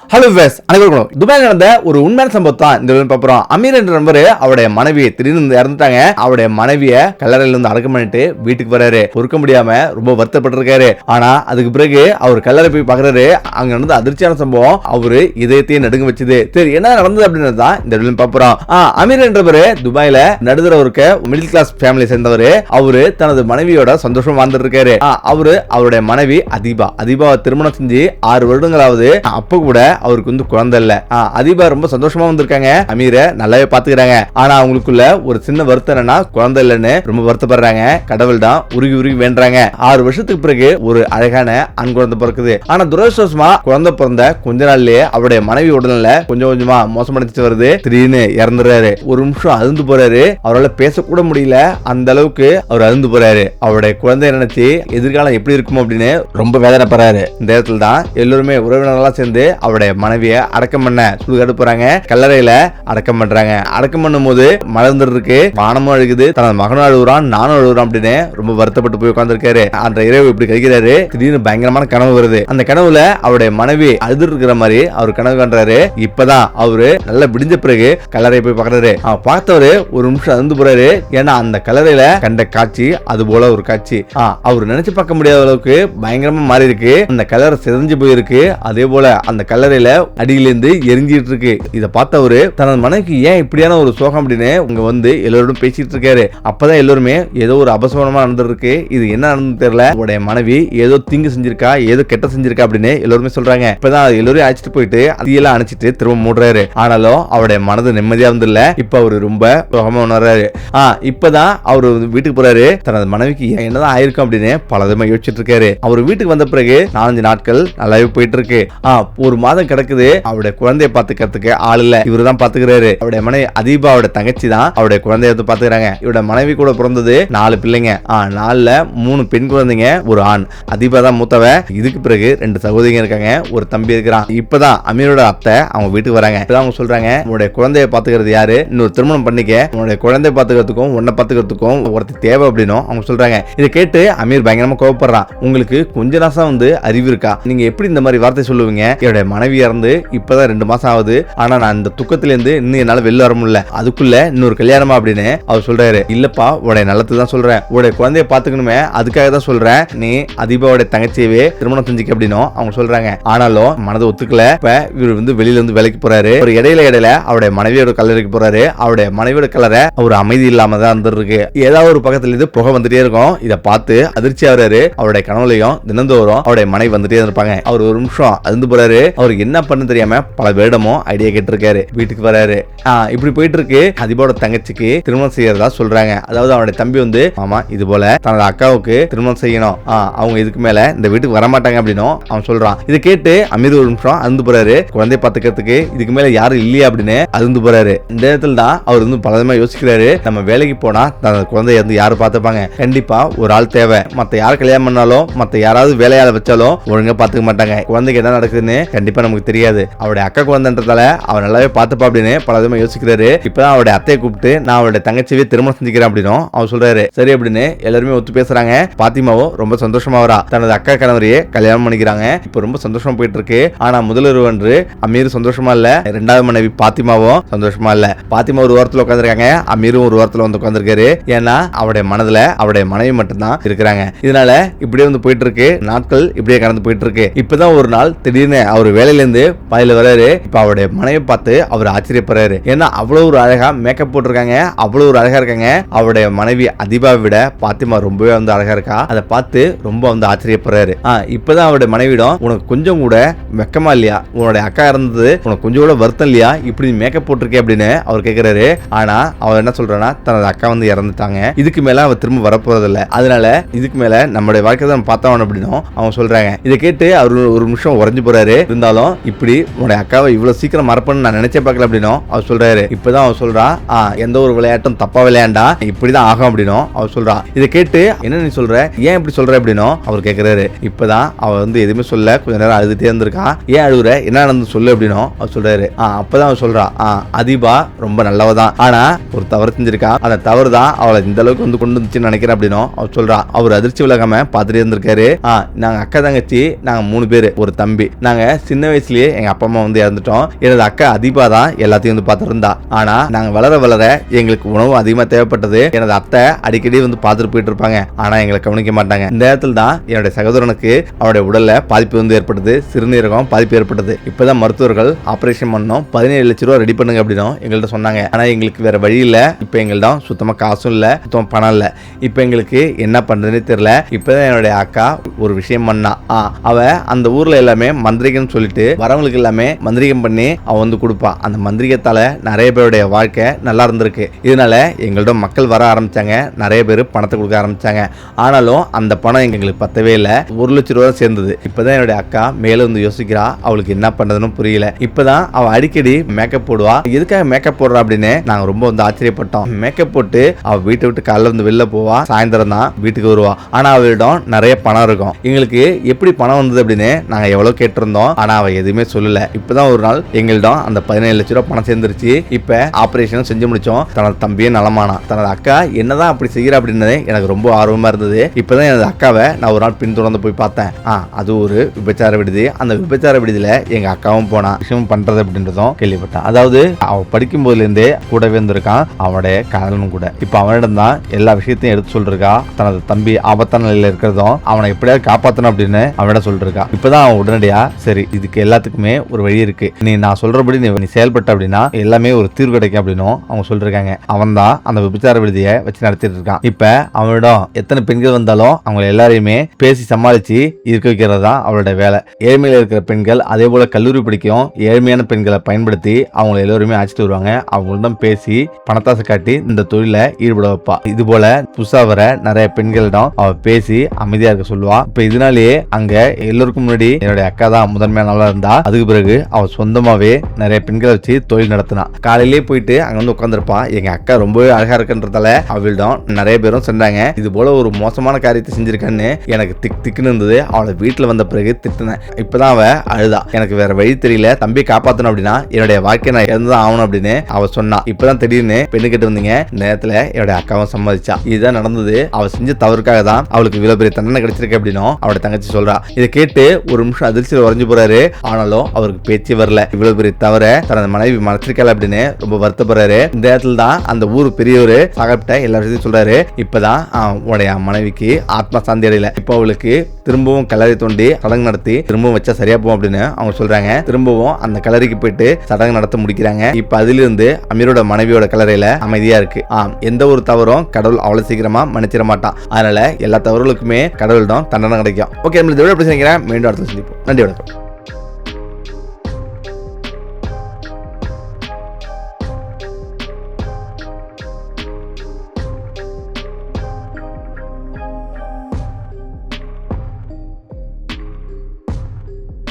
Hello ways அனைவருக்கும் துபாயில் நடந்த ஒரு உண்மையான சம்பவம் தான் இந்த பாப்புறோம். அமீர் என்ற நம்பர் அவருடைய மனைவியை திடீர்னு இறந்துட்டாங்க. அவருடைய மனைவிய கல்லறையில இருந்து அடக்கம் பண்ணிட்டு வீட்டுக்கு வராரு. பொறுக்க முடியாம ரொம்ப வருத்தப்பட்டு இருக்காரு. ஆனா அதுக்கு பிறகு அவர் கல்லறை போய் பாக்குறாரு. அங்க நடந்த அதிர்ச்சியான சம்பவம் அவரு இதயத்தையே நடுங்க வச்சது. சரி என்ன நடந்தது அப்படின்னு தான் இந்த பாப்புறோம். அமீர் என்றவர் துபாயில நடுத்தர இருக்க மிடில் கிளாஸ் ஃபேமிலி சேர்ந்தவர். அவரு தனது மனைவியோட சந்தோஷமா வாழ்ந்துட்டு இருக்காரு. அவருடைய மனைவி அதிபாவை திருமணம் செஞ்சு 6 வருடங்களாவது. அப்ப கூட அவருக்கு வந்து குழந்தை இல்ல. அதிபா ரொம்ப சந்தோஷமா வந்திருக்காங்க. அமீரை நல்லாவே பாத்துக்கிறாங்க. ஆனா அவங்களுக்குள்ள ஒரு சின்ன வருத்தம் என்னன்னா குழந்தை இல்லன்னு ரொம்ப வருத்தப்படுறாங்க. கடவுள் தான் உருகி உருகி வேண்டாங்க. 6 வருஷத்துக்கு பிறகு ஒரு அழகான ஆண் குழந்தை பிறக்குது. ஆனா துரதிர்ஷ்டவசமா குழந்தை பிறந்த கொஞ்ச நாள்லயே அவருடைய மனைவி உடல்நிலை கொஞ்சம் கொஞ்சமா மோசமடைஞ்சிட்டு வருது. திடீர்னு இறந்துறாரு. ஒரு நிமிஷம் அழுந்து போறாரு. அவரால் பேசக்கூட முடியல. அந்த அளவுக்கு அவர் அழுந்து போறாரு. அவருடைய குழந்தை நினைச்சு எதிர்காலம் எப்படி இருக்கும் அப்படின்னு ரொம்ப வேதனைப்படுறாரு. இந்த இடத்துல தான் எல்லாருமே உறவினர்களா சேர்ந்து அவருடைய மனைவியை அடக்கம் பண்ண சுடுகாடு போறாங்க. கல்லறையில அடக்கம் பண்றாங்க. அடக்கம் பண்ணும் போது மலர்ந்துருக்கு. வானமும் அழுகுது. தனது மகனும் அழுகுறான், நானும் அழுகுறான் அப்படின்னு ரொம்ப வருத்தப்பட்டு போய் உட்கார்ந்துருக்காரு. அந்த இரவு இப்படி கழிக்கிறாரு. திடீர்னு பயங்கரமான கனவு வருது. அந்த கனவுல அவருடைய மனைவி அழுது இருக்கிற மாதிரி அவர் கனவு காண்றாரு. இப்பதான் அவரு நல்லா விடிஞ்ச பிறகு கல்லறை போய் பாக்குறாரு. பார்த்தவரு ஒரு நிமிஷம் அழுந்து போறாரு. ஏன்னா அந்த கல்லறையில கண்ட காட்சி அது போல ஒரு காட்சி அவர் நினைச்சு பார்க்க முடியாத அளவுக்கு பயங்கரமா மாறி இருக்கு. அந்த கல்லறை சிதைஞ்சு போயிருக்கு. அதே போல அந்த கல்லறையில அடியிலிருந்து எரிஞ்சிட்டு இருக்கு. இதை பார்த்தவரு தனது மனைவிக்கு ஏன் இப்படியான ஒரு சோகம் அப்படின்னு உங்க வந்து எல்லாரோடும் பேசிட்டு இருக்காரு. அப்பதான் எல்லாருமே ஏதோ ஒரு அபசகுனமா நடந்திருக்கு. இது என்ன நடந்து தெரியல. அவருடைய மனைவி ஏதோ தீங்கு செஞ்சிருக்கா, ஏதோ கெட்ட செஞ்சிருக்கா அப்படின்னு எல்லாருமே சொல்றாங்க. இப்பதான் எல்லாரையும் அழைச்சிட்டு போயிட்டு அதெல்லாம் அணைச்சிட்டு திரும்ப மூடுறாரு. ஆனாலும் அவருடைய மனது நிம்மதியா வந்து இல்ல. இப்ப அவரு ரொம்ப சோகமா உணர்றாரு. இப்பதான் அவரு வீட்டுக்கு போறாரு. தனது மனைவிக்கு என்னதான் ஆயிருக்கும் அப்படின்னு பலதுமா யோசிச்சுட்டு இருக்காரு. அவர் வீட்டுக்கு வந்த பிறகு 4-5 நாட்கள் நல்லாவே போயிட்டு இருக்கு. ஒரு மாதம் கிடக்குது. அவருடைய குழந்தைய பாத்துக்கிறதுக்கு ஆள் இல்ல. இவரு தான் பாத்துக்கிறாரு. அவருடைய மனைவி அதிபாவோட தங்கச்சி தான் அவருடைய குழந்தைய வந்து பாத்துக்கிறாங்க. இவருடைய மனைவி கூட பிறந்தது 4 பிள்ளைங்க. 4ல 3 பெண் குழந்தைங்க, ஒரு ஆண். அதிபா தான் மூத்தவ. இதுக்கு பிறகு 2 சகோதரிங்க இருக்காங்க, ஒரு தம்பி இருக்கிறான். இப்பதான் அமீரோட அத்தை அவங்க வீட்டுக்கு வராங்க. அவங்க சொல்றாங்க, உன்னுடைய குழந்தைய பாத்துக்கிறது யாரு? இன்னொரு திருமணம் பண்ணிக்க. உன்னுடைய குழந்தைய பாத்துக்கிறதுக்கும் உன்னை பாத்துக்கிறதுக்கும் ஒருத்தர் தேவை அப்படின்னு அவங்க சொல்றாங்க. இதை கேட்டு அமீர் பயங்கரமா கோவப்படுறான். உங்களுக்கு கொஞ்ச நாசம் வந்து அறிவு இருக்கா? நீங்க எப்படி இந்த மாதிரி வார்த்தை சொல்லுவீங்க? என்னுடைய மனைவி இறந்து இப்பதான் 2 மாசம் ஆகுது. ஆனா நான் இந்த துக்கத்துல இருந்து இன்னும் என்னால வெளில வர முடியல. அதுக்குள்ள இன்னொரு கல்யாணமா அப்படின்னு அவர் சொல்றாரு. இல்லப்பா, உடைய நல்லது தான் சொல்றேன். உடைய குழந்தைய பாத்துக்கணுமே, அதுக்காக தான் சொல்றேன். நீ அதிபாவோட தங்கச்சியவே திருமணம் செஞ்சுக்க அப்படின்னு அவங்க சொல்றாங்க. ஆனாலும் மனதை ஒத்துக்கல. இப்ப இவர் வந்து வெளியில இருந்து வேலைக்கு போறாரு. ஒரு இடையில அவருடைய மனைவியோட கல்லறைக்கு போறாரு. அவருடைய மனைவியோட கல்லறை ஒரு அமைதி இல்லாம தான் இருந்திருக்கு. ஏதாவது ஒரு பக்கத்துல இருந்து புகை வந்துட்டே இருக்கும். இதை பார்த்து அதிர்ச்சி ஆகுறாரு. அவருடைய கனவுலையும் தினந்தோறும் அவருடைய மனைவி வந்துட்டே இருப்பாங்க. அவர் ஒரு நிமிஷம் அழுந்து போறாரு. அவருக்கு என்ன பண்ண தெரியாம பல வேடமும் ஐடியா கேட்டிருக்காரு. வீட்டுக்கு வராரு. இப்படி போயிட்டு இருக்கு. அதிபோட தங்கச்சிக்கு திருமணம் செய்யறதா சொல்றாங்க. அதாவது அவனுடைய தம்பி வந்து, மாமா இது போல தனது அக்காவுக்கு திருமணம் செய்யணும், அவங்க இதுக்கு மேல இந்த வீட்டுக்கு வரமாட்டாங்க அப்படின்னு அவன் சொல்றான். இதை கேட்டு அமீர் ஒரு நிமிஷம் அழுந்து போறாரு. குழந்தைய பாத்துக்கிறதுக்கு இதுக்கு மேல யாரும் இல்லையா அப்படின்னு அழுந்து போறாரு. இந்த இடத்துல தான் அவர் வந்து பலதமா யோசிக்கிறாரு. நம்ம வேலைக்கு போனா தனது குழந்தைய வந்து யாரு பாத்துப்பாங்க? கண்டிப்பா ஒரு ஆள் தேவை. மத்த யார் கல்யாணம் பண்ணாலும், மத்த யாராவது வேலையால வச்சாலும் ஒழுங்கா பாத்துக்க மாட்டாங்க. குழந்தைக்கு என்ன நடக்குதுன்னு கண்டிப்பா நமக்கு தெரியாது. அவருடைய அக்கா குழந்தைன்றதால அவர் நல்லாவே பார்த்துப்பா அப்படின்னு பல விதமா யோசிக்கிறாரு. இப்பதான் அவருடைய அத்தையை கூப்பிட்டு நான் அவருடைய தங்கச்சியை திருமணம் செஞ்சுக்கிறேன் அப்படின்னு அவர் சொல்றாரு. சரி அப்படின்னு எல்லாருமே ஒத்து பேசுறாங்க. பாத்திமாவும் ரொம்ப சந்தோஷமா வரா. தனது அக்கா கணவரையே கல்யாணம் பண்ணிக்கிறாங்க. இப்ப ரொம்ப சந்தோஷமா போயிட்டு இருக்கு. ஆனா முதல்வர் அன்று அமீர் சந்தோஷமா இல்ல. 2வது மனைவி பாத்திமாவும் சந்தோஷமா இல்ல. பாத்திமா ஒரு ஓரத்துல உட்காந்துருக்காங்க. அமீரும் ஒரு ஓரத்துல வந்து உட்காந்துருக்காரு. ஏன்னா அவருடைய மனதுல அவருடைய மனைவி மட்டும்தான் இருக்கிறாங்க. இதனால இப்படியே வந்து போயிட்டு இருக்கு. நாட்கள் இப்படியே கடந்து போயிட்டு இருக்கு. இப்பதான் ஒரு நாள் திடீர்னு அவர் வேலையில இருந்து பாயில வராரு. இப்ப அவருடைய மனைவி பார்த்து அவர் ஆச்சரியப்படுறாரு. ஏன்னா அவ்வளவு ஒரு அழகா மேக்கப் போட்டிருக்காங்க. அவ்வளவு ஒரு அழகா இருக்காங்க. அவருடைய மனைவி அதிபாவை விட பாத்திமா ரொம்பவே வந்து அழகா இருக்கா. அதை பார்த்து ரொம்ப வந்து ஆச்சரியப்படுறாரு. இப்பதான் அவருடைய மனைவிடம், உனக்கு கொஞ்சம் கூட வெக்கமா இல்லையா? உன்னுடைய அக்கா இருந்தது உனக்கு கொஞ்சம் கூட வருத்தம் இல்லையா? இப்படி மேக்கப் போட்டிருக்கே அப்படின்னு அவர் கேட்கிறாரு. ஆனா அவர் என்ன சொல்றான்னா, தனது அக்கா வந்து இறந்துட்டாங்க. இதுக்கு மேல அவர் திரும்ப வரப்போறது இல்ல. அதனால இதுக்கு மேல நம்மளுடைய வாழ்க்கை தான் பார்த்தவன் அப்படின்னு அவங்க சொல்றாங்க. இதை கேட்டு அவர் ஒரு நிமிஷம் உறைஞ்சு போறாரு. இருந்தாலும் இப்படி உன்னுடைய அக்காவை இவ்வளவு சீக்கிரம் மறப்பன்னு நான் நினைச்சே பார்க்கல அப்படின்னும் அவர் சொல்றாரு. இப்பதான் அவர் சொல்றா, எந்த ஒரு விளையாட்டும் தப்பா விளையாண்டா இப்படிதான் ஆகும் அப்படின்னும் அவர் சொல்றா. இதை கேட்டு என்ன நீ சொல்ற, ஏன் இப்படி சொல்ற அப்படின்னும் அவர் கேட்கிறாரு. இப்பதான் அவர் வந்து எதுவுமே சொல்ல கொஞ்ச நேரம் அழுதுட்டே இருந்திருக்கா. ஏன் அழுகுற, என்ன நடந்து சொல்லு அப்படின்னும் அவர் சொல்றாரு. அப்பதான் அவர் சொல்றா, அதிபா ரொம்ப நல்லவதான், ஆனா ஒரு தவறு செஞ்சிருக்கா. அந்த தவறு தான் அவளை இந்த அளவுக்கு வந்து கொண்டு வந்துச்சுன்னு நினைக்கிறேன் அப்படின்னும் அவர் சொல்றா. அவர் அதிர்ச்சி விலகாம பார்த்துட்டே இருந்திருக்காரு. நாங்க அக்கா தங்கச்சி, நாங்க 3 பேரு, ஒரு தம்பி. நாங்க சின்ன சின்ன வயசுலயே எங்க அப்பா அம்மா வந்து இறந்துட்டோம். எனது அக்கா அதிபா தான் எல்லாத்தையும் வந்து பார்த்துட்டு இருந்தா. ஆனா நாங்க வளர வளர எங்களுக்கு உணவு அதிகமா தேவைப்பட்டது. எனது அத்தை அடிக்கடி வந்து பார்த்துட்டு போயிட்டு இருப்பாங்க. ஆனா எங்களை கவனிக்க மாட்டாங்க. இந்த நேரத்தில் தான் என்னுடைய சகோதரனுக்கு அவருடைய உடல்ல பாதிப்பு வந்து ஏற்பட்டது. சிறுநீரகம் பாதிப்பு ஏற்பட்டது. இப்பதான் மருத்துவர்கள் ஆபரேஷன் பண்ணோம், 17 லட்சம் ரூபாய் ரெடி பண்ணுங்க அப்படின்னு எங்கள்கிட்ட சொன்னாங்க. ஆனா எங்களுக்கு வேற வழி இல்ல. இப்ப எங்கள்ட்ட சுத்தமா காசும் இல்ல, சுத்தமா பணம் இல்ல. இப்ப எங்களுக்கு என்ன பண்றதுன்னு தெரியல. இப்பதான் என்னுடைய அக்கா ஒரு விஷயம் பண்ணா. அவ அந்த ஊர்ல எல்லாமே மந்திரிகன்னு சொல்லிட்டு வரவங்களுக்கு எல்லாமே மந்திரிகம் பண்ணி அவ வந்து கொடுப்பா. அந்த மந்திரிகத்தால நிறைய பேருடைய வாழ்க்கை நல்லா இருந்திருக்கு. இதனால எங்கள்ட்ட மக்கள் வர ஆரம்பிச்சாங்க. நிறைய பேர் பணத்தை கொடுக்க ஆரம்பிச்சாங்க. ஆனாலும் அந்த பணம் எங்களுக்கு பத்தவே இல்லை. 1 லட்சம் ரூபாய் சேர்ந்தது. இப்பதான் என்னுடைய அக்கா மேல வந்து யோசிக்கிறா. அவளுக்கு என்ன பண்றதுன்னு புரியல. இப்பதான் அவ அடிக்கடி மேக்கப் போடுவா. எதுக்காக மேக்கப் போடுறா அப்படின்னு நாங்க ரொம்ப வந்து ஆச்சரியப்பட்டோம். மேக்கப் போட்டு அவ வீட்டை விட்டு காலைல வந்து வெளில போவா, சாயந்தரம் தான் வீட்டுக்கு வருவா. ஆனா அவளிடம் நிறைய பணம் இருக்கும். எங்களுக்கு எப்படி பணம் வந்தது அப்படின்னு நாங்க எவ்வளவு கேட்டிருந்தோம். ஆனா அவ எதுவுமே சொல்லல. இப்பதான் ஒரு நாள் எங்களிடம் அந்த 17 லட்சம் ரூபாய் பணம் சேர்ந்துருச்சு. இப்ப ஆபரேஷன் செஞ்சு முடிச்சோம். தனது தம்பியே நலமானா. தனது அக்கா என்னதான் அப்படி செய்யற அப்படின்னு எனக்கு ரொம்ப ஆர்வமா இருந்தது. இப்பதான் எனது அக்காவை நான் ஒரு நாள் பின்தொடர்ந்து போய் பார்த்தேன். அது ஒரு விபச்சார விடுதி. அந்த விபச்சார விடுதியில எங்க அக்காவும் போனா. விஷயம் பண்றது அப்படின்றதும் கேள்விப்பட்டான். அதாவது அவ படிக்கும் போதுல இருந்தே கூடவே இருந்திருக்கான். அவனுடைய காதலனும் கூட. இப்ப அவனிடம் தான் எல்லா விஷயத்தையும் எடுத்து சொல்லிருக்கா. தனது தம்பி ஆபத்தான நிலையில இருக்கிறதும் அவனை எப்படியாவது காப்பாற்றணும் அப்படின்னு அவனிடம் சொல்லிருக்கா. இப்பதான் அவன் உடனடியா சரி இதுக்கு எல்லாத்துக்குமே ஒரு வழி இருக்கு, நீ நான் சொல்றபடி நீ செயல்பட்ட அப்படின்னா எல்லாமே ஒரு தீர்வு கிடைக்கும் அப்படின்னு அவங்க சொல்லிருக்காங்க. அவன் தான் அந்த விபச்சார விடுதியை வச்சு நடத்திட்டு இருக்கான். இப்ப அவனிடம் எத்தனை பெண்கள் வந்தாலும் அவங்க எல்லாரையுமே பேசி சமாளிச்சு இருக்க வைக்கிறது தான் அவளோட வேலை. ஏழ்மையில இருக்கிற பெண்கள் அதே போல கல்லூரி படிக்கும் ஏழ்மையான பெண்களை பயன்படுத்தி அவங்க எல்லாருமே அழைச்சிட்டு வருவாங்க. அவங்களிடம் பேசி பணத்தாசை காட்டி இந்த தொழில ஈடுபட வைப்பா. இது போல புதுசா வர நிறைய பெண்களிடம் அவ பேசி அமைதியா இருக்க சொல்லுவா. இப்ப இதனாலேயே அங்க எல்லோருக்கும் முன்னாடி என்னுடைய அக்கா தான் முதன்மையான நாளா இருந்தா. அதுக்கு பிறகு அவ சொந்தமாவே நிறைய பெண்களை வச்சு தொழில் நடத்தினா. காலையிலேயே போயிட்டு அங்க வந்து உட்காந்துருப்பா. எங்க அக்கா ரொம்பவே அழகா இருக்குன்றதால அவளிடம் நிறைய பேரும் சொன்னாங்க. இது போல ஒரு மோசமான காரியத்தை செஞ்சிருக்கான்னு எனக்கு திக்குன்னு இருந்தது. அவளை வீட்டுல வந்த பிறகு திட்டினேன். இப்பதான் அவ அழுதா. எனக்கு வேற வழி தெரியல, தம்பியை காப்பாத்தணும் அப்படின்னா என்னுடைய வாழ்க்கை நான் இறந்துதான் ஆகணும் அப்படின்னு அவ சொன்னா. இப்பதான் திடீர்னு பெண்ணு கிட்ட வந்தீங்க. நேரத்துல என்னுடைய அக்காவும் சம்மதிச்சா. இதுதான் நடந்தது. அவ செஞ்ச தவறுக்காக தான் அவளுக்கு இவ்வளவு பெரிய தண்டனை கிடைச்சிருக்கு அப்படின்னும் அவட தங்கச்சி சொல்றா. இதை கேட்டு ஒரு நிமிஷம் அதிர்ச்சியில் உறைஞ்சு போறாரு. ஆனாலும் அவருக்கு பேச்சு வரல. இவ்வளவு பெரிய தவிர தனது மனைவி மறைச்சிருக்கல அப்படின்னு ரொம்ப வருத்தப்படுறாரு. இந்த இடத்துல தான் அந்த ஊர் பெரியவர் சாகப்பிட்ட எல்லா விஷயத்தையும் சொல்றாரு. இப்பதான் உடைய மனைவிக்கு ஆத்மா சாந்தி அடையல. இப்போ அவளுக்கு திரும்பவும் கல்லறை தோண்டி சடங்கு நடத்தி திரும்பவும் வச்சா சரியா போகும் அப்படின்னு அவங்க சொல்றாங்க. திரும்பவும் அந்த கல்லறைக்கு போயிட்டு சடங்கு நடத்த முடிக்கிறாங்க. இப்ப அதிலிருந்து அமீரோட மனைவியோட கல்லறையில அமைதியா இருக்கு. எந்த ஒரு தவறும் கடவுள் அவ்வளவு சீக்கிரமா மன்னிச்சிட மாட்டான். அதனால எல்லா தவறுகளுக்குமே கடவுளிடம் தண்டனை கிடைக்கும். ஓகே, நம்ம இதோட எப்படி செய்கிறேன், மீண்டும் அடுத்த சந்திப்போம். நன்றி, வணக்கம்.